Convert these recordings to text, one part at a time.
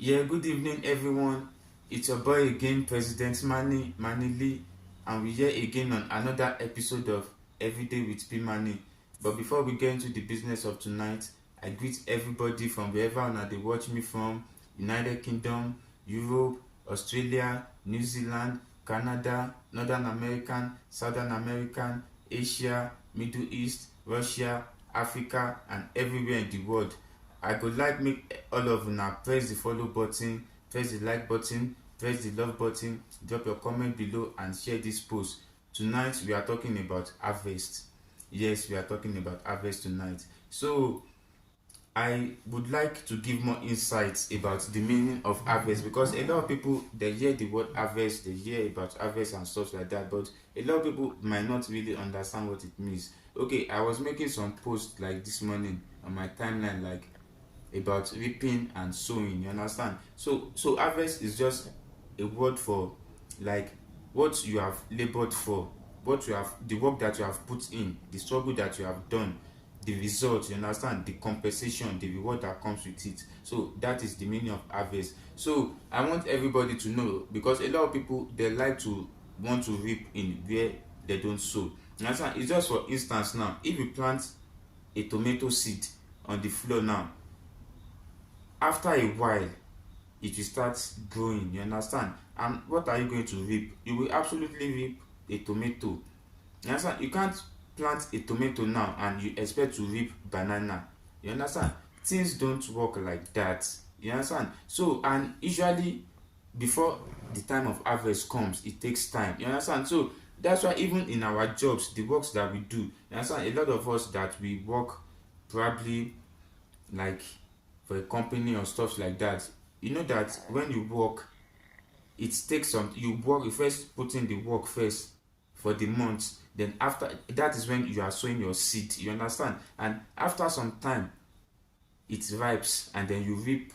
Yeah, good evening, everyone. It's your boy again, President Manny Lee, and we're here again on another episode of Everyday with P Manny. But before we get into the business of tonight, I greet everybody from wherever now they watch me from: United Kingdom, Europe, Australia, New Zealand, Canada, Northern American, Southern American, Asia, Middle East, Russia, Africa, and everywhere in the world. I would like make all of you now press the follow button, press the like button, press the love button, drop your comment below and share this post. Tonight we are talking about harvest. Yes, we are talking about harvest tonight. So I would like to give more insights about the meaning of harvest, because a lot of people, they hear the word harvest, they hear about harvest and stuff like that, but a lot of people might not really understand what it means. Okay, I was making some posts like this morning on my timeline, like about reaping and sowing. You understand? So harvest is just a word for like what you have labored for, what you have, the work that you have put in, the struggle that you have done, the result. You understand? The compensation, the reward that comes with it. So that is the meaning of harvest. So I want everybody to know, because a lot of people, they like to want to reap in where they don't sow. You understand? It's just, for instance, now if you plant a tomato seed on the floor now, after a while it will start growing. You understand? And what are you going to reap? You will absolutely reap a tomato. You understand? You can't plant a tomato now and you expect to reap banana. You understand? Things don't work like that. You understand? So, and usually before the time of harvest comes, it takes time. You understand? So that's why even in our jobs, the works that we do, you understand, a lot of us that we work probably like for a company or stuff like that, you know that when you work, it takes some, you work, you first put in the work first for the month, then after that is when you are sowing your seed. You understand? And after some time it ripes and then you reap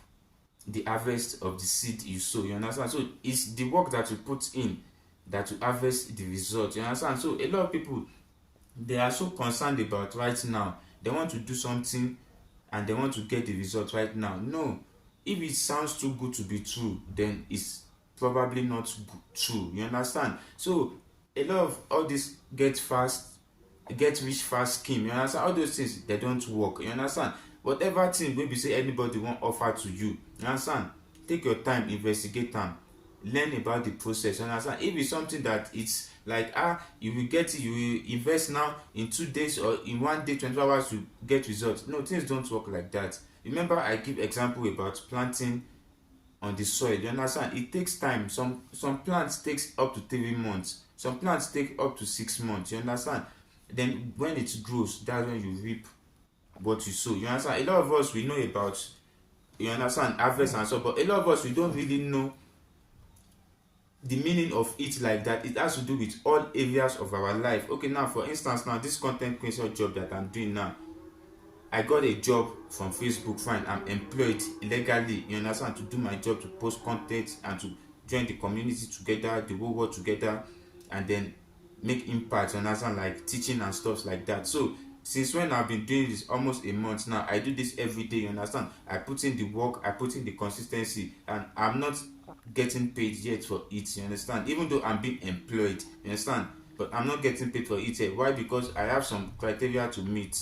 the harvest of the seed you sow. You understand? So it's the work that you put in that you harvest the result. You understand? So a lot of people, they are so concerned about right now, they want to do something and they want to get the result right now. No, if it sounds too good to be true, then it's probably not true. You understand? So a lot of all this get rich fast scheme, you understand, all those things, they don't work. You understand? Whatever thing wey be say anybody wan offer to you, you understand, take your time, investigate am, learn about the process. You understand? If it's something that it's like, you will get it, you will invest now, in 2 days or in 1 day, 24 hours you get results. No, things don't work like that. Remember, I give example about planting on the soil. You understand? It takes time. Some plants takes up to 3 months, some plants take up to 6 months. You understand? Then when it grows, that's when you reap what you sow. You understand? A lot of us, we know about, you understand, harvest and so, but a lot of us, we don't really know the meaning of it like that. It has to do with all areas of our life. Okay, now for instance, now this content creation job that I'm doing now, I got a job from Facebook. Fine, I'm employed legally, you understand, to do my job, to post content and to join the community together, the whole world together, and then make impact, you understand, like teaching and stuff like that. So since when I've been doing this, almost a month now, I do this every day. You understand? I put in the work, I put in the consistency, and I'm not getting paid yet for it. You understand? Even though I'm being employed, you understand, but I'm not getting paid for it yet. Why? Because I have some criteria to meet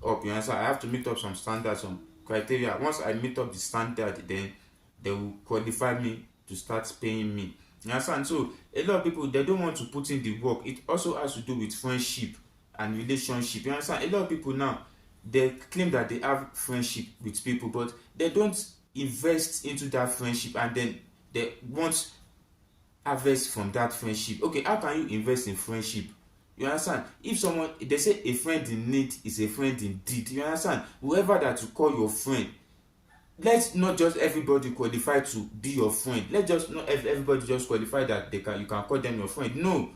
up. You understand? I have to meet up some standards, some criteria. Once I meet up the standard, then they will qualify me to start paying me. You understand? So a lot of people, they don't want to put in the work. It also has to do with friendship and relationship. You understand? A lot of people now, they claim that they have friendship with people, but they don't invest into that friendship, and then they want harvest from that friendship. Okay, how can you invest in friendship? You understand? If someone, they say a friend in need is a friend indeed. You understand? Whoever that you call your friend, let's not just everybody qualify to be your friend. Let's just not everybody just qualify that you can call them your friend. No,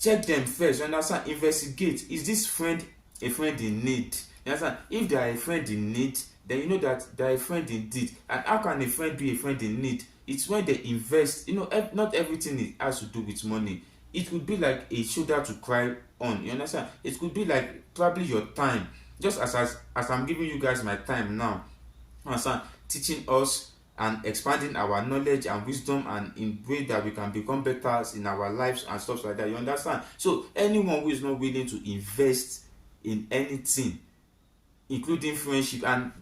check them first. You understand? Investigate. Is this friend a friend in need? You understand? If they are a friend in need, then you know that they are a friend indeed. And how can a friend be a friend in need? It's when they invest. You know, not everything has to do with money. It could be like a shoulder to cry on. You understand? It could be like probably your time. Just as I'm giving you guys my time now, you understand, teaching us and expanding our knowledge and wisdom, and in way that we can become better in our lives and stuff like that. You understand? So anyone who is not willing to invest in anything, including friendship, and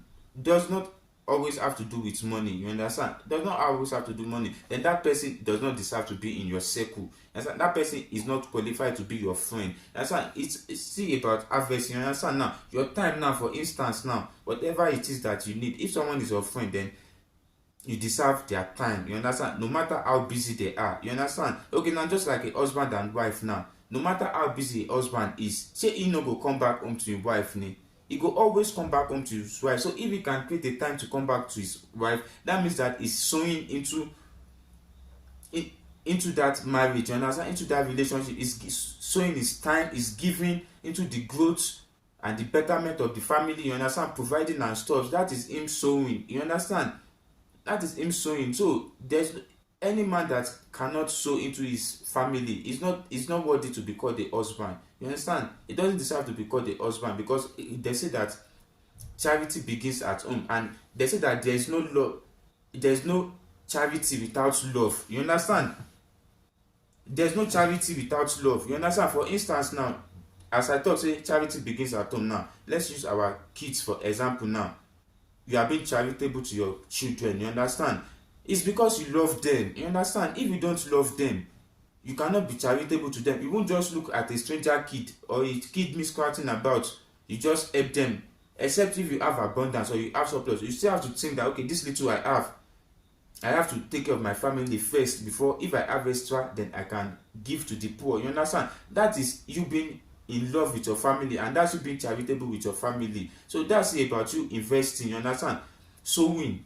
does not always have to do with money, you understand, does not always have to do money, then that person does not deserve to be in your circle. You understand? That person is not qualified to be your friend. You understand? It's still about harvest. You understand? Now your time, now for instance, now whatever it is that you need, if someone is your friend, then you deserve their time. You understand? No matter how busy they are. You understand? Okay, now just like a husband and wife now, no matter how busy a husband is, say he no go come back home to his wife, he go always come back home to his wife. So if he can create a time to come back to his wife, that means that he's sowing into that marriage, you understand, into that relationship. Is sowing his time, is giving into the growth and the betterment of the family, you understand, providing and stuff. That is him sowing, you understand, that is him sowing. So there's any man that cannot sow into his family is not worthy to be called a husband. You understand? It doesn't deserve to be called a husband, because they say that charity begins at home, and they say that there's no charity without love. You understand? There's no charity without love. You understand? For instance, now, as I talk, say charity begins at home. Now let's use our kids for example. Now you are being charitable to your children, you understand, it's because you love them. You understand? If you don't love them, you cannot be charitable to them. You won't just look at a stranger kid or a kid misquoting about, you just help them. Except if you have abundance or you have surplus, you still have to think that, okay, this little I have to take care of my family first, before if I have extra, then I can give to the poor. You understand? That is you being in love with your family, and that's you being charitable with your family. So that's it about you investing, you understand, sowing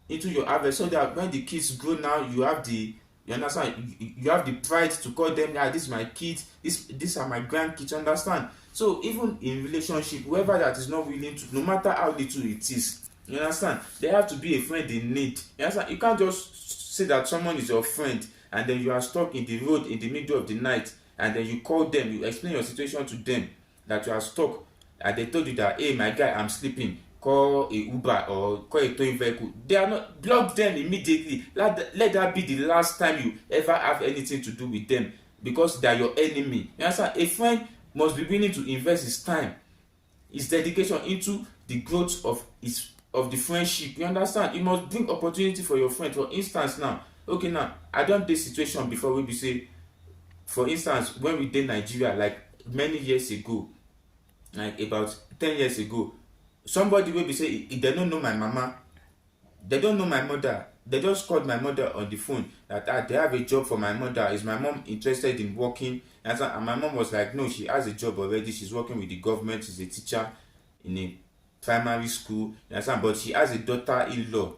into your harvest, so that when the kids grow, now you have the, you understand, you have the pride to call them, yeah, this is my kids, these are my grandkids, you understand. So even in relationship, whoever that is not willing to, no matter how little it is, you understand, they have to be a friend in need. You understand? You can't just say that someone is your friend and then you are stuck in the road in the middle of the night, and then you call them, you explain your situation to them, that you are stuck, and they told you that, hey my guy, I'm sleeping, call a Uber or call a towing vehicle. They are not, block them immediately. Let that be the last time you ever have anything to do with them, because they are your enemy. You understand? A friend must be willing to invest his time, his dedication into the growth of the friendship. You understand? You must bring opportunity for your friend. For instance, now, okay, now I don't date situation before we be say, for instance, when we did Nigeria, like many years ago, like about 10 years ago, somebody will be say they don't know my mama, they don't know my mother, they just called my mother on the phone that they have a job for my mother. Is my mom interested in working? And my mom was like, no, she has a job already, she's working with the government, she's a teacher in a primary school, you understand, but she has a daughter-in-law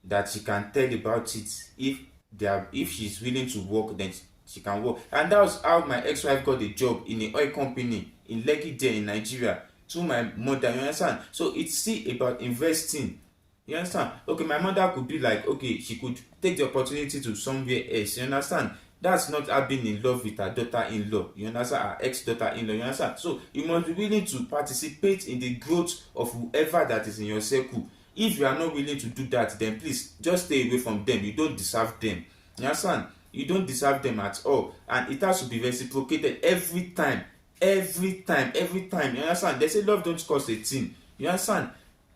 that she can tell about it. If she's willing to work, then she can work. And that was how my ex-wife got a job in an oil company in Lekki there in Nigeria, through my mother. You understand? So it's still about investing. You understand? Okay, my mother could be like, okay, she could take the opportunity to somewhere else. You understand? That's not her being in love with her daughter-in-law. You understand? Her ex-daughter-in-law. You understand? So you must be willing to participate in the growth of whoever that is in your circle. If you are not willing to do that, then please just stay away from them. You don't deserve them. You understand? You don't deserve them at all. And it has to be reciprocated every time. Every time. You understand? They say love don't cost a thing. You understand?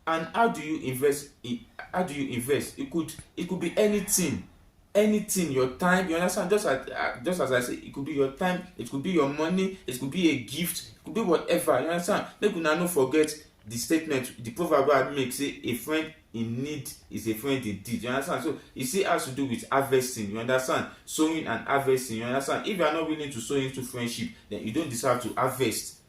And how do you invest? It could be anything. Your time. You understand? Just as I say, it could be your time, it could be your money, it could be a gift, it could be whatever. You understand? Make una no forget the statement, the proverb I make, say a friend in need is a friend indeed. You understand? So it still has to do with harvesting. You understand? Sowing and harvesting. You understand? If you are not willing to sow into friendship, then you don't deserve to harvest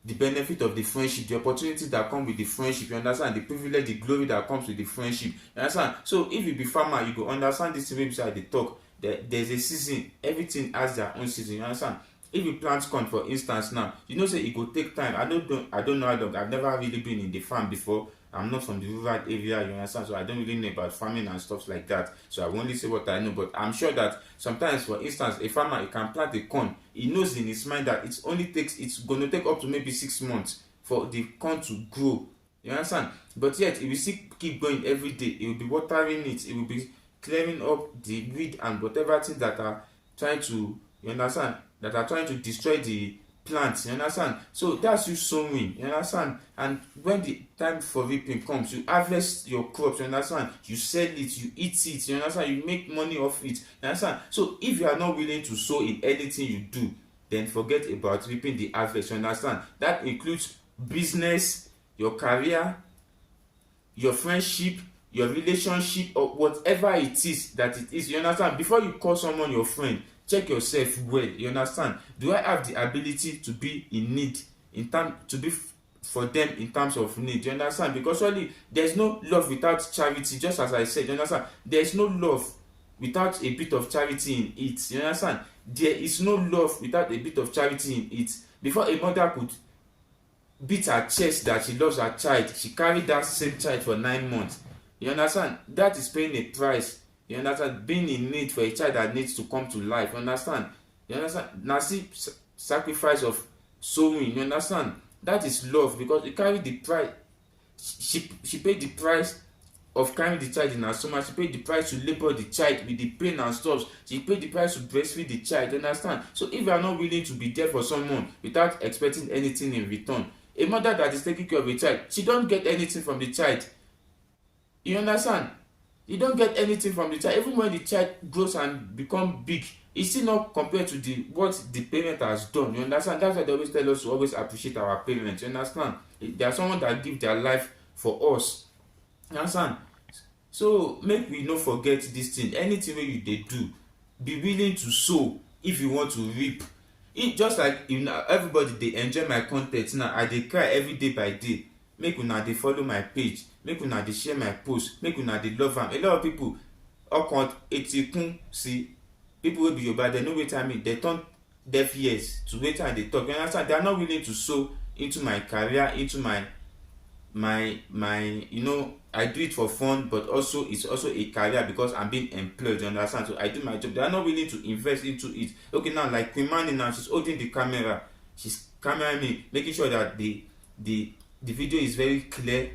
the benefit of the friendship, the opportunity that come with the friendship. You understand? The privilege, the glory that comes with the friendship. You understand? So if you be farmer, you go understand this way beside the talk. There's a season. Everything has their own season. You understand? If you plant corn, for instance, now, you know, say it go take time. I don't know how long. I've never really been in the farm before. I'm not from the rural area, you understand? So I don't really know about farming and stuff like that. So I will only say what I know. But I'm sure that sometimes, for instance, a farmer, he can plant a corn. He knows in his mind that it's going to take up to maybe 6 months for the corn to grow. You understand? But yet, if you still keep going every day, it will be watering it, it will be clearing up the weed and whatever things that are trying to, you understand, that are trying to destroy the plants. You understand? So that's you sowing. You understand? And when the time for reaping comes, you harvest your crops. You understand? You sell it, you eat it. You understand? You make money off it. You understand? So if you are not willing to sow in anything you do, then forget about reaping the harvest. You understand? That includes business, your career, your friendship, your relationship, or whatever it is that it is. You understand? Before you call someone your friend, check yourself well. You understand? Do I have the ability to be in need, in time to be for them in terms of need? You understand? Because surely there's no love without charity. Just as I said, you understand? There's no love without a bit of charity in it. You understand? There is no love without a bit of charity in it. Before a mother could beat her chest that she loves her child, she carried that same child for 9 months. You understand? That is paying a price. You understand? Being in need for a child that needs to come to life. You understand? You understand? Now see sacrifice of sowing. You understand? That is love, because you carry the price. She paid the price of carrying the child in her stomach. She paid the price to labor the child with the pain and stuff. She paid the price to breastfeed the child. You understand? So if you are not willing to be there for someone without expecting anything in return, a mother that is taking care of a child, she don't get anything from the child. You understand? You don't get anything from the child. Even when the child grows and become big, it's still not compared to the what the parent has done. You understand? That's why they always tell us to always appreciate our parents. You understand? They are someone that give their life for us. You understand? So make we no forget this thing. Anything wey you dey do, be willing to sow if you want to reap. It just like everybody dey enjoy my con ten t now, I dey cry every day by day. Make una dey follow my page, make una dey share my post, make una dey love am. A lot of people ọkàn etikun sí people wey be Yoruba, they know wetin I mean. They turn deaf ears to wetin I dey talk. You understand? They are not willing to sow into my career, into my you know, I do it for fun, but also it's also a career because I'm being employed. You understand? So I do my job. They are not willing to invest into it. Okay, now like Queen Mani now, she's holding the camera, she's cameraing me, making sure that the video is very clear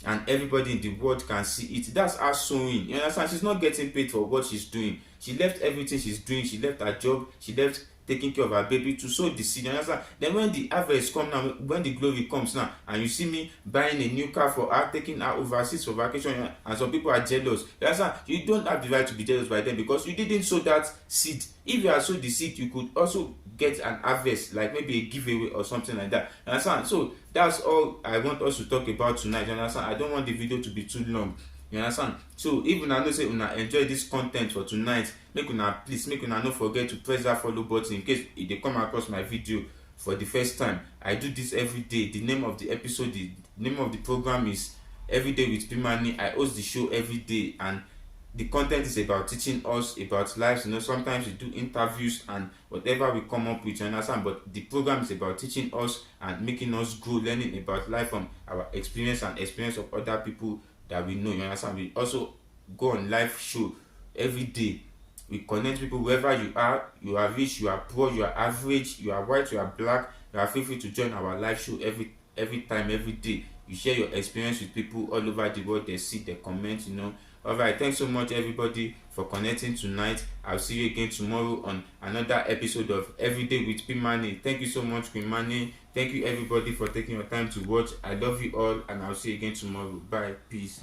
and everybody in the world can see it. That's her sewing. You understand? She's not getting paid for what she's doing. She left everything she's doing. She left her job. She left taking care of her baby to sow the seed. You understand? Then when the harvest comes now, when the glory comes now, and you see me buying a new car for her, taking her overseas for vacation, and some people are jealous. You understand? You don't have the right to be jealous by them because you didn't sow that seed. If you had sowed the seed, you could also get an harvest, like maybe a giveaway or something like that. You understand? So that's all I want us to talk about tonight. You understand? I don't want the video to be too long. You understand? So if una know say una enjoy this content for tonight, make una please make una no forget to press that follow button in case if they come across my video for the first time. I do this every day. The name of the episode, the name of the program is Everyday with P Mani. I host the show every day, and the content is about teaching us about lives. You know, sometimes we do interviews and whatever we come up with, you understand, but the program is about teaching us and making us grow, learning about life from our experience and experience of other people that we know. You understand? We also go on live show every day. We connect people wherever you are rich, you are poor, you are average, you are white, you are black. You are feel free to join our live show every time, every day. You share your experience with people all over the world. They see, they comment, you know. Alright, thanks so much everybody for connecting tonight. I'll see you again tomorrow on another episode of Everyday with P Mani. Thank you so much, Queen Mani. Thank you everybody for taking your time to watch. I love you all, and I'll see you again tomorrow. Bye. Peace.